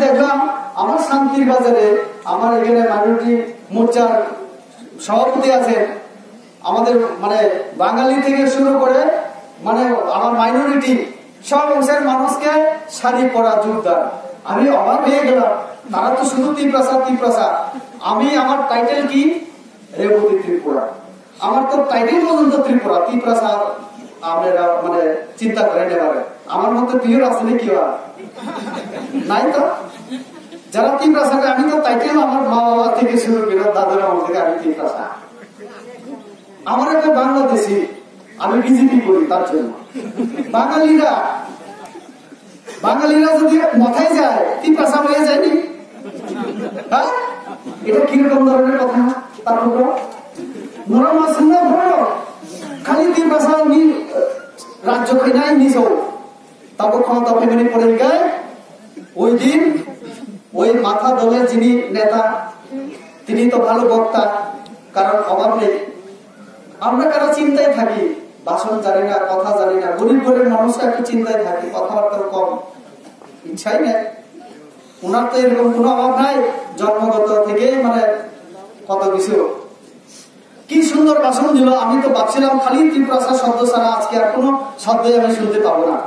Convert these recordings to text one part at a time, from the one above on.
দেখলাম আমার শান্তির বাজারে আমার এখানে মাইনরিটি মোর্চার সভাপতি আছেন, আমাদের মানে বাঙালি থেকে শুরু করে মানে আমার মাইনরিটি সব অংশের মানুষকে শাড়ি পরা যোগদান। আমি অবাক হয়ে গেলাম, তারা তো শুধু ত্রিপ্রাসা। আমি আমার টাইটেল কি রেবতী ত্রিপুরা, আমার তো টাইটেল পর্যন্ত ত্রিপ্রাসা আপনারা মানে চিন্তা করেন এবারে আমার মধ্যে প্রিয় আছে কি নাই তো যারা ত্রিপ্রাসা, আমি তো টাইটেল আমার মা বাবা থেকে শুরু করে দাদুর আমার থেকে আমি ত্রিপ্রাসা। আমার একটা বাংলাদেশি, আমি বিজেপি করি তার জন্য। বাঙালিরা যদি মাথায় যায় ত্রিপ্রাসা হয়ে যায়নি, হ্যাঁ এটা কিরকম ধরনের কথা? তারপর খালি ত্রিপ্রাসা রাজ্য নাই নিজেও, তারপর ক্ষমতা ফেমেনি পড়ে গায়। ওই দিন ওই মাথা দলের যিনি নেতা তিনি তো ভালো বক্তা, কারণ অভাব নেই। আমরা কারা চিন্তায় থাকি, ভাষণ জানি না, কথা জানি না, গরিব গরিব মানুষরা একটু চিন্তায় থাকি, কথাবার্তা কম, ইচ্ছাই নেই। ওনার তো এরকম কোনো অভাব নাই, জন্মগত থেকে মানে কত কিছু। কি সুন্দর ভাষণ দিল, আমি তো ভাবছিলাম খালি ত্রিপ্রাসা শব্দ ছাড়া আজকে আর কোনো শব্দই আমি শুনতে পাবো না।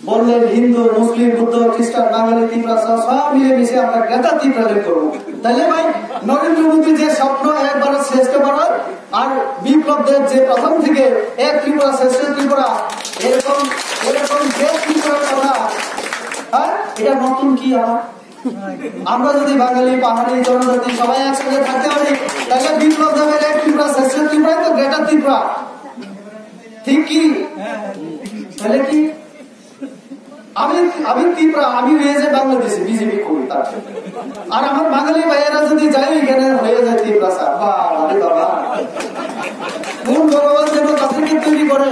বললেন হিন্দু, মুসলিম, বুদ্ধ, খ্রিস্টান, বাঙালি, ত্রিপ্রাসা সব মিলে মিশে আমরা গ্রেটার ত্রিপুরা করবো। তাইলে ভাই নরেন্দ্র মোদী যে স্বপ্ন একবার শ্রেষ্ঠ ভারত আর বিপ্লবদের যে প্রথম থেকে এক ত্রিপুরা শ্রেষ্ঠ ত্রিপুরা, এরকম যে ত্রিপুরার কথা, হ্যাঁ এটা নতুন কি? আমরা যদি বাঙালি, পাহাড়ি, জনজাতি সবাই একসঙ্গে থাকতে পারি, তাহলে বিপ্লব দেবের এক ত্রিপুরা শ্রেষ্ঠ ত্রিপুরা তো গ্রেটার ত্রিপুরা, ঠিক কি? তাহলে কি আমি ত্রিপুরা, আমি হয়েছে বাংলাদেশে বিজেপি করি তার, আর আমার বাঙালি ভাইয়েরা যদি যাই এখানে হয়ে যায় ত্রিপ্রাসা, বাবা কোন ভগবান যেন তাদেরকে তৈরি করে।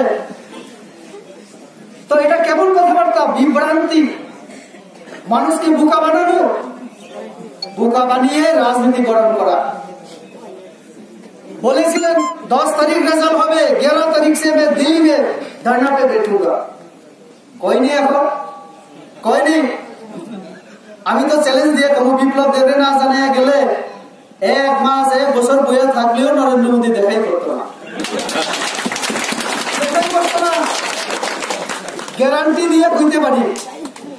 তো এটা কেমন কথাবার্তা, বিভ্রান্তি, মানুষকে বোকা বানানো, বোকা বানিয়ে রাজনীতি গঠন করা। বলেছিলেন 10 तारीख রেজাল্ট হবে, 11 तारीख से मैं दिल्ली में धरना पे बैठूंगा। कोई नहीं, এখন কয়নি। আমি তো চ্যালেঞ্জ দিয়ে কোনো বিপ্লব দেবে না জানিয়ে গেলে 1 মাস 1 বছর বইয়ে থাকলেও নরেন্দ্র মোদী দেখাই করতো না, গ্যারান্টি দিয়ে কইতে পারি,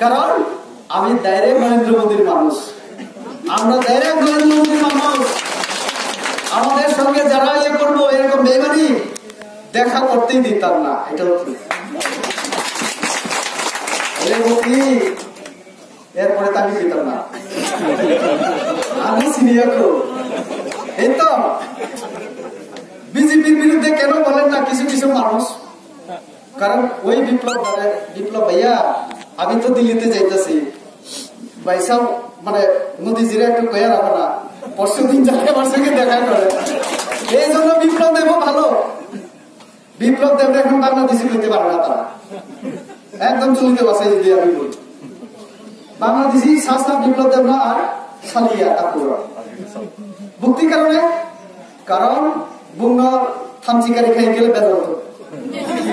কারণ আমি ডাইরেক্ট নরেন্দ্র মোদীর মানুষ, আমরা ডাইরেক্ট নরেন্দ্র মোদীর মানুষ। আমাদের সঙ্গে যারা ইয়ে করবো এরকম বেমানি দেখা করতেই দিতাম না, এটা এরপরে তাকে দিতাম না, আমি সিনিয়র। এই তো বিজেপির বিরুদ্ধে কেন বলেন না কিছু কিছু মানুষ, কারণ ওই বিপ্লব ভাইয়া আমি তো দিল্লিতে যাইতেছি, ভাইসাব মানে মোদীজিরা একটু কয়া রাখো না, পরশু দিন যাকে আমার সঙ্গে দেখা করে। এই জন্য বিপ্লব দেব ভালো, বিপ্লব দেব এখন বাংলাদেশি করতে পারে না, তারা একদম চলিতে বাসাই যদি আমি বলি বাংলাদেশি শাসক বিপ্লব দেব না আর সালিয়া কাকুরা ভক্তি কারণে, কারণ বুন্ন থামচিকারি খাই গেলে বেদর হতো,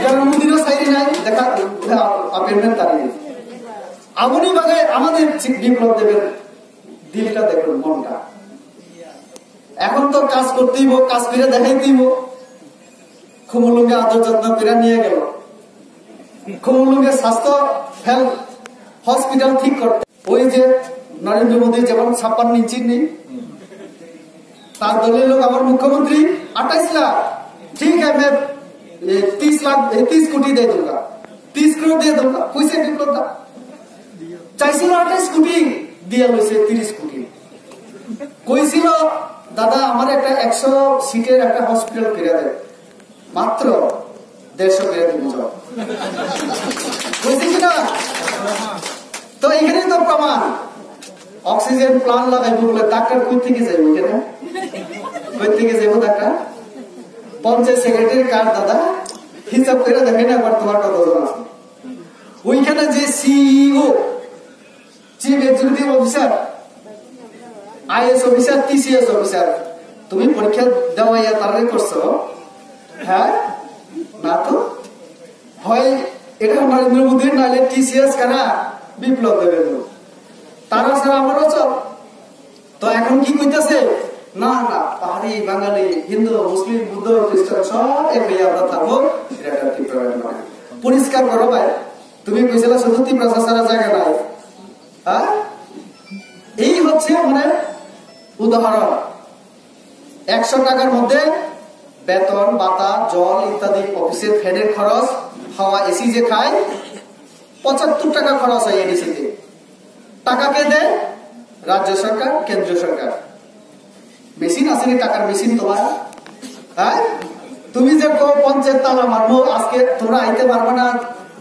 কারণ মোদীরও সাইরি নাই দেখা আপেন্ডেন্ট দাঁড়িয়ে। এমনই ভাবে আমাদের বিপ্লব দেবের দিলটা দেখুন, মনটা এখন তো কাজ করতেই, কাজ করে দেখাইতেই। খুমুলুঙ্গে আদর যত্ন করে নিয়ে গেল, খুমুলুঙ্গে স্বাস্থ্য হেলথ হসপিটাল ঠিক করতে। ওই যে নরেন্দ্র মোদী যেমন 56 ইঞ্চি নেই, তার দলের লোক আমার মুখ্যমন্ত্রী 28 लाख, ठीक है मैं 30 কোটি দিয়ে दूंगा, 30 करोड़ দিয়ে दूंगा। কইছে বিপ্লবটা চাইছিল 28 কোটি দিয়ে লইছে 30 কোটি। কইছিল দাদা আমার একটা 100 সিটের একটা হসপিটাল করে দেয়, মাত্র 150 করে দিব। কইছে কিনা? তো এখানে তো প্রমাণ, অক্সিজেন প্লান্ট লাগাইবো বলে ডাক্তার কই থেকে যাইব, কেন কই থেকে যাইব ডাক্তার? পঞ্চায়েত সেক্রেটারি কার্ড দাদা হিসাব করে দেখেন একবার তোমার কত জন আছে। ওইখানে যে CEO chief executive officer, IAS officer, TCS officer, তুমি পরীক্ষা দেওয়া তারাই করছো? হ্যাঁ না তো হয় এটা নরেন্দ্র মোদীর, নাহলে টিসিএস কারা বিপ্লব দেবের লোক। তারা ছাড়া আমারও চল। তো এখন কি কইতেছে, না না পাহাড়ি বাঙালি হিন্দু মুসলিম বুদ্ধ খ্রিস্টান সব এক হয়ে আমরা থাকবো, এটা ত্রিপুরা নয়। পরিষ্কার করো ভাই, তুমি কইছিলে শুধু ত্রিপুরা ছাড়া জায়গা নাই। হ্যাঁ, এই হচ্ছে মানে উদাহরণ। 100 টাকার মধ্যে বেতন ভাতা জল ইত্যাদি অফিসের ফ্যানের খরচ, হাওয়া এসি যে খায়, 75 টাকা খরচ হয় এডিসিতে। টাকা কে দেয়? রাজ্য সরকার, কেন্দ্রীয় সরকার। মেশিন আসেনি, টাকার মেশিন তোমার। হ্যাঁ, তুমি যে পঞ্চায়েত তালা মারবো, আজকে তোমরা আইতে পারবে না,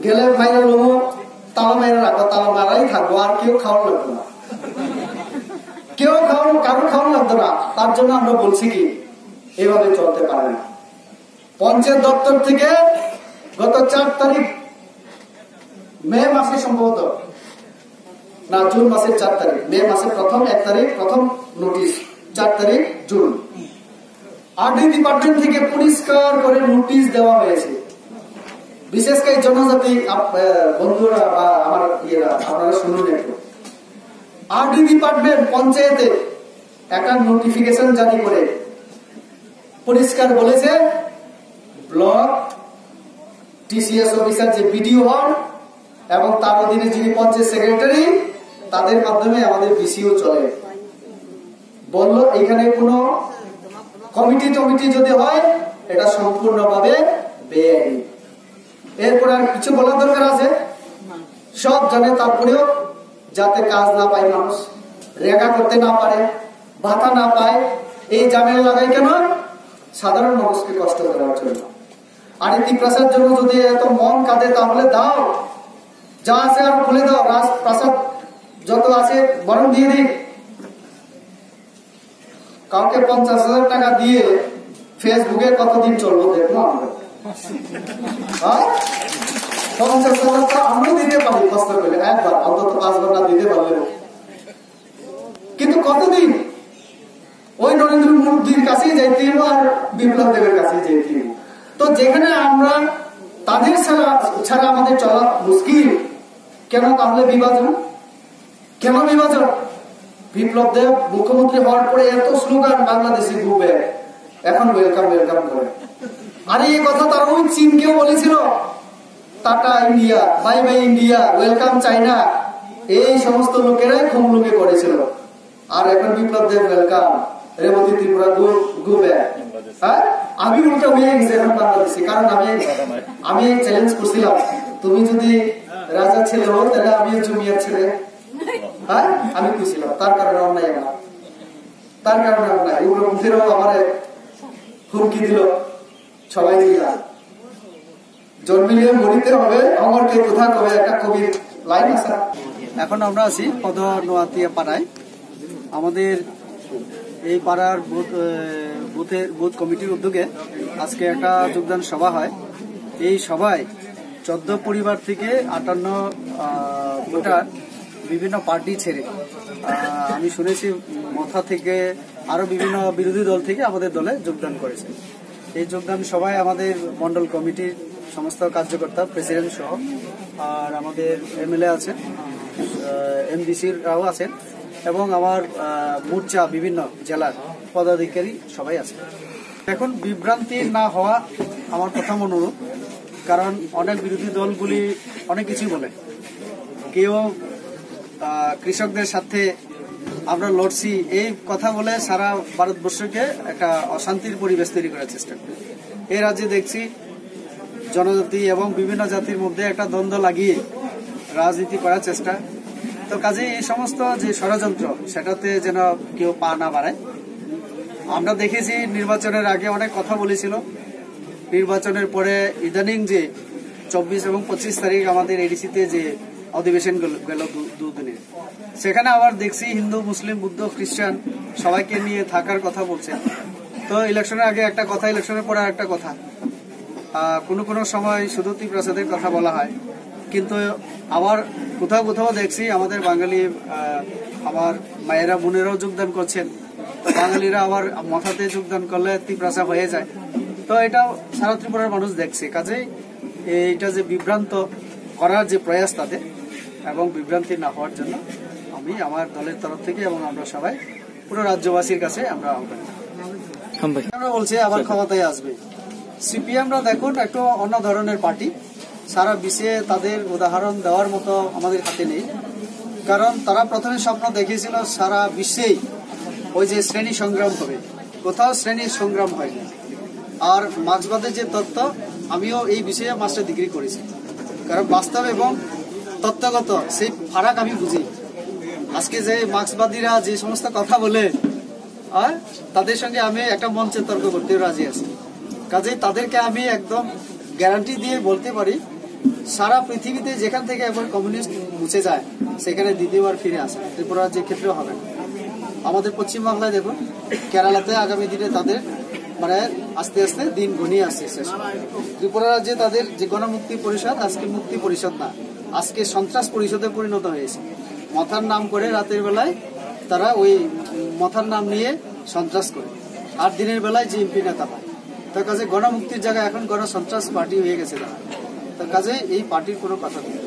গেলে মাইরা লোমো, তালা মাইরা রাখবো, তালা মারাই থাকবো, আর কেউ খাওয়ার লাগবে না, কেউ কারো খাওয়ার লাগতো না। তার জন্য আমরা বলছি কি এভাবে চলতে পারে না। পঞ্চায়েত দপ্তর থেকে গত 4 তারিখ মে মাসে সম্ভবত, না জুন মাসের 4 তারিখ, মে মাসের প্রথম 1 তারিখ প্রথম নোটিশ, 4 তারিখ জুন, আরডি ডিপার্টমেন্ট থেকে পরিষ্কার করে নোটিশ দেওয়া হয়েছে। বিশেষ করে জনজাতি বন্ধুরা বা আমার ইয়েরা, আপনারা শুনুন একটু। আরডি ডিপার্টমেন্ট পঞ্চায়েতে একটা নোটিফিকেশন জারি করে পরিষ্কার বলেছে, ব্লক টিসিএস অফিসার যে বিডিও হন এবং তার অধীনে যিনি পঞ্চায়েত সেক্রেটারি, তাদের মাধ্যমে আমাদের বিসিও চলে। বললো এখানে কোনো কমিটি যদি হয় এটা সম্পূর্ণভাবে বেআইনি। এরপর আর কিছু বলার দরকার আছে? সব জানে, তারপরেও যাতে কাজ না পায় মানুষ, রেখা করতে না পারে, ভাতা না পায়, এই ঝামেলা লাগাই কেন? সাধারণ মানুষকে কষ্ট দেওয়ার জন্য। আর এই ত্রিপ্রাসার জন্য যদি এত মন কাঁদে তাহলে দাও, যা আছে আর খুলে দাও, রাজপ্রাসাদ যত আছে বরং দিয়ে দিন। কাউকে 50,000 টাকা দিয়ে ফেসবুকে কতদিন চলবো দেখবো আমরা? 50,000 টাকা আমরা দিতে পারি কষ্ট করে, একবার অন্তত 5 বার না দিতে পারলে। কিন্তু কতদিন? ওই নরেন্দ্র মোদীর কাছেই যাইতে হইব আর বিপ্লব দেবের কাছেই যাইতে হইব। তো যেখানে আমরা তাদের ছাড়া আমাদের চলা মুশকিল, কেন তাহলে বিভাজন? কেন বিভাজন? বিপ্লব দেব মুখ্যমন্ত্রী হওয়ার পরে এত স্লোগান বাংলাদেশি গ্রুপে, এখন ওয়েলকাম ওয়েলকাম করে। আর এই কথা তারা ওই চীনকেও বলেছিল, tata India, bye bye India, welcome China, এই সমস্ত লোকেরাই খুমলুকে করেছিল। আর এখন বিপ্লব দেব ওয়েলকাম রেবতী ত্রিপুরা গ্রুপে। হ্যাঁ, আমি উল্টা হয়ে গেছি এখন বাংলাদেশি। কারণ আমি চ্যালেঞ্জ করছিলাম, তুমি যদি রাজা ছেলে হো তাহলে আমি জমিয়ার ছেলে। হ্যাঁ, আমি খুঁজছিলাম, তার কারণে অন্যায় আমার, তার কারণে অন্যায়। এগুলো মুখেরও আমার হুমকি দিল সবাই দিলা, জন্মিলে মরিতে হবে অমরকে কোথা কবে, একটা কবির লাইন আছে। এখন আমরা আছি পদনোয়াতিয়া পাড়ায়। আমাদের এই পাড়ার বুথ কমিটির উদ্যোগে আজকে একটা যোগদান সভা হয়। এই সভায় 14 পরিবার থেকে 58 ভোটার বিভিন্ন পার্টি ছেড়ে, আমি শুনেছি মথা থেকে আরো বিভিন্ন বিরোধী দল থেকে আমাদের দলে যোগদান করেছে। এই যোগদান সভায় আমাদের মন্ডল কমিটির সমস্ত কার্যকর্তা, প্রেসিডেন্ট সহ, আর আমাদের এমএলএ আছেন, এমডিসিরাও আছেন এবং আমার মোর্চা বিভিন্ন জেলার পদাধিকারী সবাই আছে। এখন বিভ্রান্তি না হওয়া আমার প্রথম অনুরোধ, কারণ অনেক বিরোধী দলগুলি অনেক কিছুই বলে। কেউ কৃষকদের সাথে আমরা লড়ছি এই কথা বলে সারা ভারতবর্ষকে একটা অশান্তির পরিবেশ তৈরি করার চেষ্টা করে। এই রাজ্যে দেখছি জনজাতি এবং বিভিন্ন জাতির মধ্যে একটা দ্বন্দ্ব লাগিয়ে রাজনীতি করার চেষ্টা। তো কাজে এই সমস্ত যে ষড়যন্ত্র, সেটাতে যেন কেউ পা না বাড়ায়। আমরা দেখেছি নির্বাচনের আগে অনেক কথা বলেছিল, নির্বাচনের পরে ইদানিং যে 24 এবং 25 তারিখ আমাদের এডিসিতে যে অধিবেশন গেল দুদিনে, সেখানে আবার দেখছি হিন্দু মুসলিম বুদ্ধ খ্রিস্টান সবাইকে নিয়ে থাকার কথা বলছে। তো ইলেকশনের আগে একটা কথা, ইলেকশনের পরে একটা কথা, কোনো সময় শুধু ত্রিপ্রাসাদের কথা বলা হয়, কিন্তু আবার কোথাও কোথাও দেখছি আমাদের বাঙালি আমার মায়েরা বোনেরাও যোগদান করছেন। তো বাঙালিরা আবার মথাতে যোগদান করলে ত্রিপ্রাসা হয়ে যায়। তো এটা সারা ত্রিপুরার মানুষ দেখছে। কাজেই এইটা যে বিভ্রান্ত করার যে প্রয়াস তাদের, এবং বিভ্রান্তি না হওয়ার জন্য আমি আমি আমার দলের তরফ থেকে এবং আমরা সবাই পুরো রাজ্যবাসীর কাছে আমরা আহ্বান আমরা বলছি আবার ক্ষমতায় আসবে। সিপিএমরা দেখুন একটু অন্য ধরনের পার্টি, সারা বিশ্বে তাদের উদাহরণ দেওয়ার মতো আমাদের হাতে নেই। কারণ তারা প্রথমে স্বপ্ন দেখিয়েছিল সারা বিশ্বেই ওই যে শ্রেণী সংগ্রাম হবে, কোথাও শ্রেণী সংগ্রাম হয়নি। আর মার্ক্সবাদের যে তত্ত্ব, আমিও এই বিষয়ে মাস্টার ডিগ্রি করেছি, কারণ বাস্তব এবং তত্ত্বগত সেই ফারাক আমি বুঝি। আজকে যে মার্ক্সবাদীরা যে সমস্ত কথা বলে আর তাদের সঙ্গে আমি একটা মঞ্চে তর্ক করতে রাজি আছি। কাজেই তাদেরকে আমি একদম গ্যারান্টি দিয়ে বলতে পারি, সারা পৃথিবীতে যেখান থেকে একবার কমিউনিস্ট মুছে যায় সেখানে দ্বিতীয়বার ফিরে আসে। ত্রিপুরা যে ক্ষেত্রেও হবে না। আমাদের পশ্চিমবাংলায় দেখুন, কেরালাতে আগামী দিনে তাদের মানে আস্তে আস্তে দিন ঘনিয়ে আসছে শেষ। ত্রিপুরা রাজ্যে তাদের যে গণমুক্তি পরিষদ আজকে মুক্তি পরিষদ না, আজকে সন্ত্রাস পরিষদে পরিণত হয়েছে। মাথার নাম করে রাতের বেলায় তারা ওই মাথার নাম নিয়ে সন্ত্রাস করে, আর দিনের বেলায় যে এমপি নেতা হয়। তার কাছে গণমুক্তির জায়গায় এখন গণসন্ত্রাস পার্টি হয়ে গেছে তারা। তার কাজে এই পার্টির কোনো কথা নেই।